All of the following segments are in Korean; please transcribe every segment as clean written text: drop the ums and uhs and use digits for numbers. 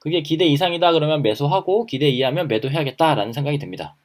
그게 기대 이상이다 그러면 매수하고 기대 이하면 매도해야겠다라는 생각이 듭니다.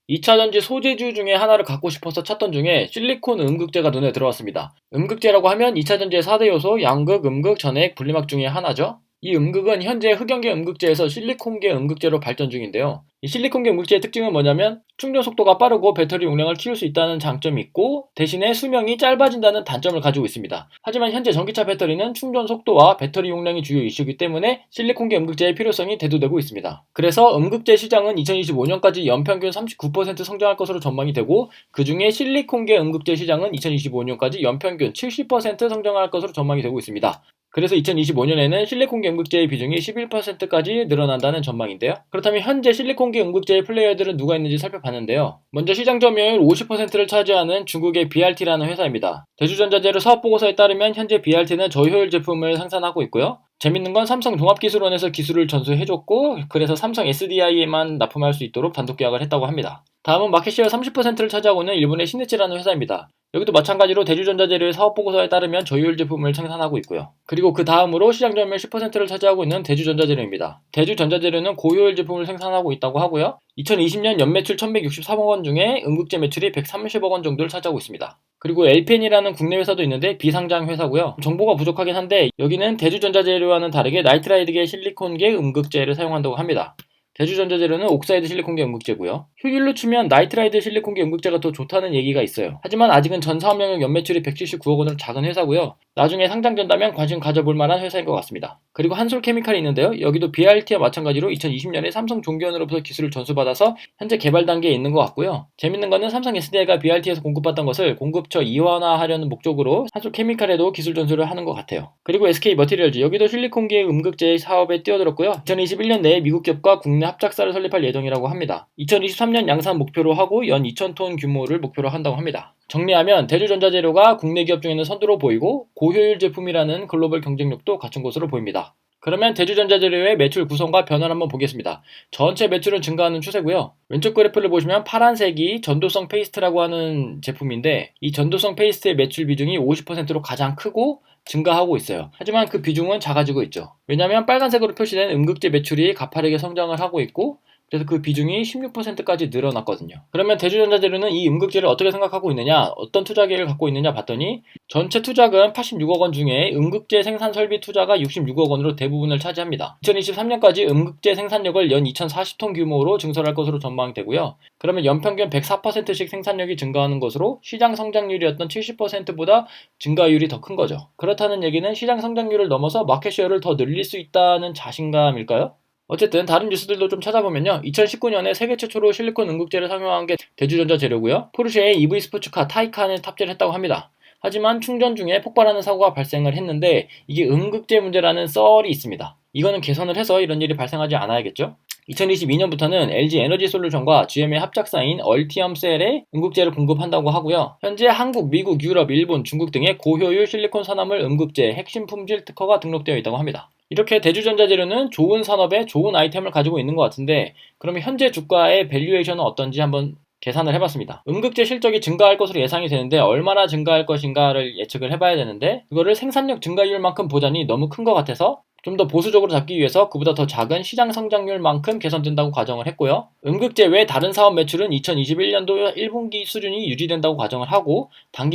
2차전지 소재주 중에 하나를 갖고 싶어서 찾던 중에 실리콘 음극재가 눈에 들어왔습니다. 음극재라고 하면 2차전지의 4대 요소 양극, 음극, 전해액, 분리막 중에 하나죠. 이 음극은 현재 흑연계 음극재에서 실리콘계 음극재로 발전 중인데요. 이 실리콘계 음극재의 특징은 뭐냐면 충전 속도가 빠르고 배터리 용량을 키울 수 있다는 장점이 있고 대신에 수명이 짧아진다는 단점을 가지고 있습니다. 하지만 현재 전기차 배터리는 충전 속도와 배터리 용량이 주요 이슈이기 때문에 실리콘계 음극재의 필요성이 대두되고 있습니다. 그래서 음극재 시장은 2025년까지 연평균 39% 성장할 것으로 전망이 되고 그 중에 실리콘계 음극재 시장은 2025년까지 연평균 70% 성장할 것으로 전망이 되고 있습니다. 그래서 2025년에는 실리콘계 음극재의 비중이 11%까지 늘어난다는 전망인데요. 그렇다면 현재 실리콘계 음극재의 플레이어들은 누가 있는지 살펴봤는데요. 먼저 시장 점유율 50%를 차지하는 중국의 BRT라는 회사입니다. 대주전자재료 사업보고서에 따르면 현재 BRT는 저효율 제품을 생산하고 있고요. 재밌는 건 삼성 종합기술원에서 기술을 전수해줬고 그래서 삼성 SDI에만 납품할 수 있도록 단독 계약을 했다고 합니다. 다음은 마켓시ェ어 30%를 차지하고 있는 일본의 시니치라는 회사입니다. 여기도 마찬가지로 대주전자재료의 사업보고서에 따르면 저효율 제품을 생산하고 있고요. 그리고 그 다음으로 시장 점유율 10%를 차지하고 있는 대주전자재료입니다. 대주전자재료는 고효율 제품을 생산하고 있다고 하고요. 2020년 연매출 1163억 원 중에 음극재 매출이 130억 원 정도를 차지하고 있습니다. 그리고 LPN이라는 국내 회사도 있는데 비상장 회사고요. 정보가 부족하긴 한데 여기는 대주전자재료와는 다르게 나이트라이드계 실리콘계 음극재를 사용한다고 합니다. 대주전자재료는 옥사이드 실리콘계 음극재고요. 효율로 치면 나이트라이드 실리콘계 음극재가 더 좋다는 얘기가 있어요. 하지만 아직은 전 사업 영역 연매출이 179억 원으로 작은 회사고요. 나중에 상장된다면 관심 가져볼 만한 회사인 것 같습니다. 그리고 한솔케미칼이 있는데요. 여기도 BRT와 마찬가지로 2020년에 삼성 종교원으로부터 기술을 전수받아서 현재 개발 단계에 있는 것 같고요. 재밌는 거는 삼성 SDI가 BRT에서 공급받던 것을 공급처 이원화하려는 목적으로 한솔케미칼에도 기술 전수를 하는 것 같아요. 그리고 SK머티리얼즈 여기도 실리콘계 음극재 사업에 뛰어들었고요. 2021년 내에 미국 기업과 국내 합작사를 설립할 예정이라고 합니다. 2023년 양산 목표로 하고 연 2,000톤 규모를 목표로 한다고 합니다. 정리하면 대주전자재료가 국내 기업 중에는 선두로 보이고 고효율 제품이라는 글로벌 경쟁력도 갖춘 것으로 보입니다. 그러면 대주전자재료의 매출 구성과 변화를 한번 보겠습니다. 전체 매출은 증가하는 추세고요. 왼쪽 그래프를 보시면 파란색이 전도성 페이스트라고 하는 제품인데 이 전도성 페이스트의 매출 비중이 50%로 가장 크고 증가하고 있어요. 하지만 그 비중은 작아지고 있죠. 왜냐하면 빨간색으로 표시된 음극재 매출이 가파르게 성장을 하고 있고 그래서 그 비중이 16%까지 늘어났거든요. 그러면 대주전자재료는 이 음극재를 어떻게 생각하고 있느냐, 어떤 투자 계획을 갖고 있느냐 봤더니 전체 투자금 86억 원 중에 음극재 생산 설비 투자가 66억 원으로 대부분을 차지합니다. 2023년까지 음극재 생산력을 연 2040톤 규모로 증설할 것으로 전망되고요. 그러면 연평균 104%씩 생산력이 증가하는 것으로 시장 성장률이었던 70%보다 증가율이 더 큰 거죠. 그렇다는 얘기는 시장 성장률을 넘어서 마켓쉐어를 더 늘릴 수 있다는 자신감일까요? 어쨌든 다른 뉴스들도 좀 찾아보면요. 2019년에 세계 최초로 실리콘 음극재를 상용한 게 대주전자 재료고요. 포르쉐의 EV 스포츠카 타이칸에 탑재를 했다고 합니다. 하지만 충전 중에 폭발하는 사고가 발생을 했는데 이게 음극재 문제라는 썰이 있습니다. 이거는 개선을 해서 이런 일이 발생하지 않아야겠죠? 2022년부터는 LG 에너지 솔루션과 GM의 합작사인 얼티엄셀에 음극재를 공급한다고 하고요. 현재 한국, 미국, 유럽, 일본, 중국 등의 고효율 실리콘 산화물 음극재 핵심 품질 특허가 등록되어 있다고 합니다. 이렇게 대주전자재료는 좋은 산업에 좋은 아이템을 가지고 있는 것 같은데 그러면 현재 주가의 밸류에이션은 어떤지 한번 계산을 해봤습니다. 음극재 실적이 증가할 것으로 예상이 되는데 얼마나 증가할 것인가를 예측을 해봐야 되는데 그거를 생산력 증가율만큼 보자니 너무 큰 것 같아서 좀 더 보수적으로 잡기 위해서 그보다 더 작은 시장 성장률만큼 개선된다고 가정을 했고요. 음극재 외 다른 사업 매출은 2021년도 1분기 수준이 유지된다고 가정을 하고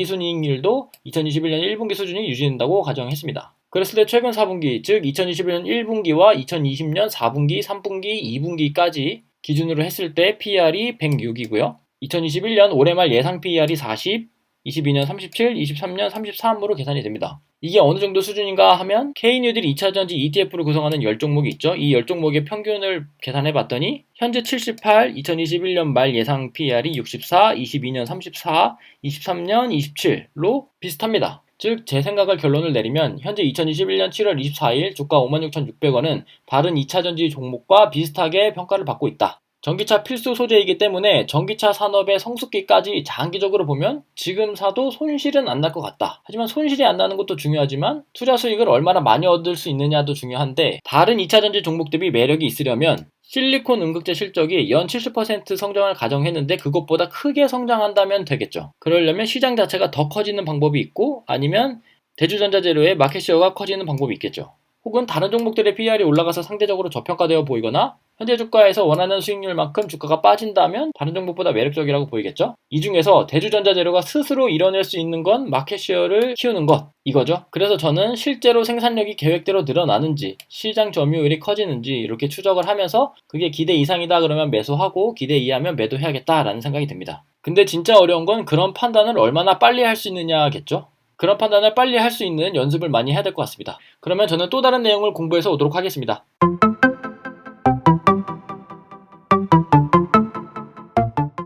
당기순이익률도 2021년 1분기 수준이 유지된다고 가정했습니다. 그랬을 때 최근 4분기, 즉 2021년 1분기와 2020년 4분기, 3분기, 2분기까지 기준으로 했을 때 PER이 106이고요. 2021년 올해 말 예상 PER이 40, 22년 37, 23년 33으로 계산이 됩니다. 이게 어느 정도 수준인가 하면 K뉴딜 2차전지 ETF를 구성하는 10종목이 있죠. 이 10종목의 평균을 계산해 봤더니 현재 78, 2021년 말 예상 PER이 64, 22년 34, 23년 27로 비슷합니다. 즉 제 생각을 결론을 내리면 현재 2021년 7월 24일 주가 56,600원은 다른 2차전지 종목과 비슷하게 평가를 받고 있다. 전기차 필수 소재이기 때문에 전기차 산업의 성숙기까지 장기적으로 보면 지금 사도 손실은 안 날 것 같다. 하지만 손실이 안 나는 것도 중요하지만 투자 수익을 얼마나 많이 얻을 수 있느냐도 중요한데 다른 2차전지 종목 대비 매력이 있으려면 실리콘 음극재 실적이 연 70% 성장을 가정했는데 그것보다 크게 성장한다면 되겠죠. 그러려면 시장 자체가 더 커지는 방법이 있고 아니면 대주전자재료의 마켓시어가 커지는 방법이 있겠죠. 혹은 다른 종목들의 PER이 올라가서 상대적으로 저평가되어 보이거나 현재 주가에서 원하는 수익률만큼 주가가 빠진다면 다른 종목보다 매력적이라고 보이겠죠? 이 중에서 대주전자재료가 스스로 이뤄낼 수 있는 건 마켓쉐어를 키우는 것, 이거죠. 그래서 저는 실제로 생산력이 계획대로 늘어나는지 시장 점유율이 커지는지 이렇게 추적을 하면서 그게 기대 이상이다 그러면 매수하고 기대 이하면 매도해야겠다라는 생각이 듭니다. 근데 진짜 어려운 건 그런 판단을 얼마나 빨리 할 수 있느냐겠죠? 그런 판단을 빨리 할 수 있는 연습을 많이 해야 될 것 같습니다. 그러면 저는 또 다른 내용을 공부해서 오도록 하겠습니다.